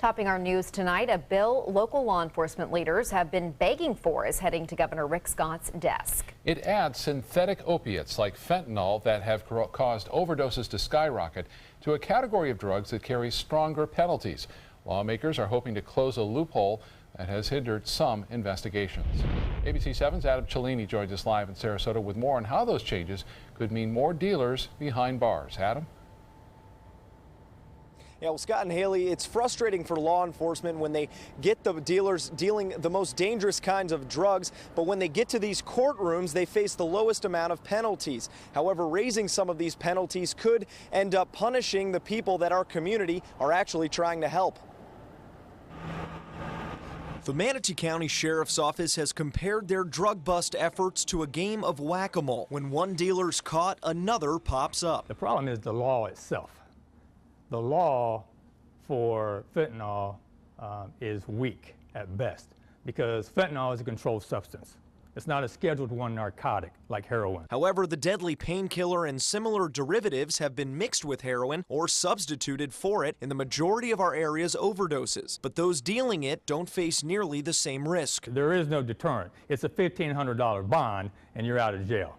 Topping our news tonight, a bill local law enforcement leaders have been begging for is heading to Governor Rick Scott's desk. It adds synthetic opiates like fentanyl that have caused overdoses to skyrocket to a category of drugs that carry stronger penalties. Lawmakers are hoping to close a loophole that has hindered some investigations. ABC 7's Adam Cellini joins us live in Sarasota with more on how those changes could mean more dealers behind bars. Adam? Yeah, well, Scott and Haley, it's frustrating for law enforcement when they get the dealers dealing the most dangerous kinds of drugs, but when they get to these courtrooms, they face the lowest amount of penalties. However, raising some of these penalties could end up punishing the people that our community are actually trying to help. The Manatee County Sheriff's Office has compared their drug bust efforts to a game of whack-a-mole. When one dealer's caught, another pops up. The problem is the law itself. The law for fentanyl is weak at best because fentanyl is a controlled substance. It's not a Scheduled I narcotic like heroin. However, the deadly painkiller and similar derivatives have been mixed with heroin or substituted for it in the majority of our area's overdoses. But those dealing it don't face nearly the same risk. There is no deterrent. It's a $1,500 bond and you're out of jail.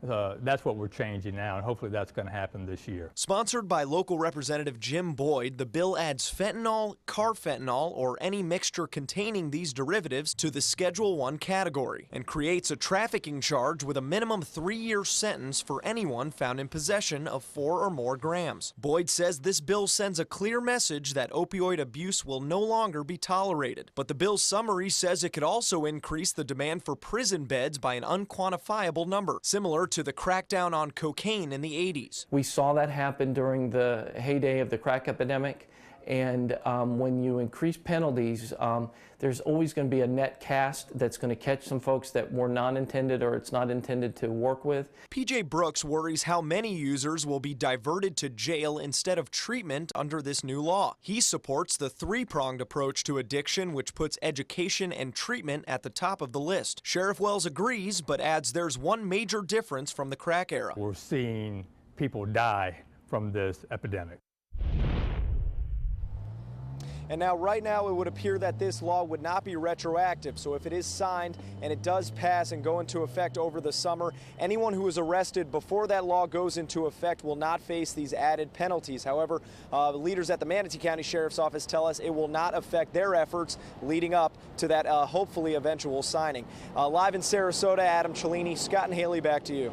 That's what we're changing now, and hopefully that's going to happen this year. Sponsored by local Representative Jim Boyd, the bill adds fentanyl, carfentanil, or any mixture containing these derivatives to the Schedule I category and creates a trafficking charge with a minimum 3-year sentence for anyone found in possession of 4 or more grams. Boyd says this bill sends a clear message that opioid abuse will no longer be tolerated. But the bill's summary says it could also increase the demand for prison beds by an unquantifiable number, similar to the crackdown on cocaine in the 80s. We saw that happen during the heyday of the crack epidemic, and when you increase penalties, there's always going to be a net cast that's going to catch some folks that were not intended or it's not intended to work with. PJ Brooks worries how many users will be diverted to jail instead of treatment under this new law. He supports the 3-pronged approach to addiction, which puts education and treatment at the top of the list. Sheriff Wells agrees, but adds there's one major difference from the crack era. We're seeing people die from this epidemic. And now, right now, it would appear that this law would not be retroactive. So if it is signed and it does pass and go into effect over the summer, anyone who is arrested before that law goes into effect will not face these added penalties. However, leaders at the Manatee County Sheriff's Office tell us it will not affect their efforts leading up to that hopefully eventual signing. Live in Sarasota, Adam Cellini, Scott and Haley, back to you.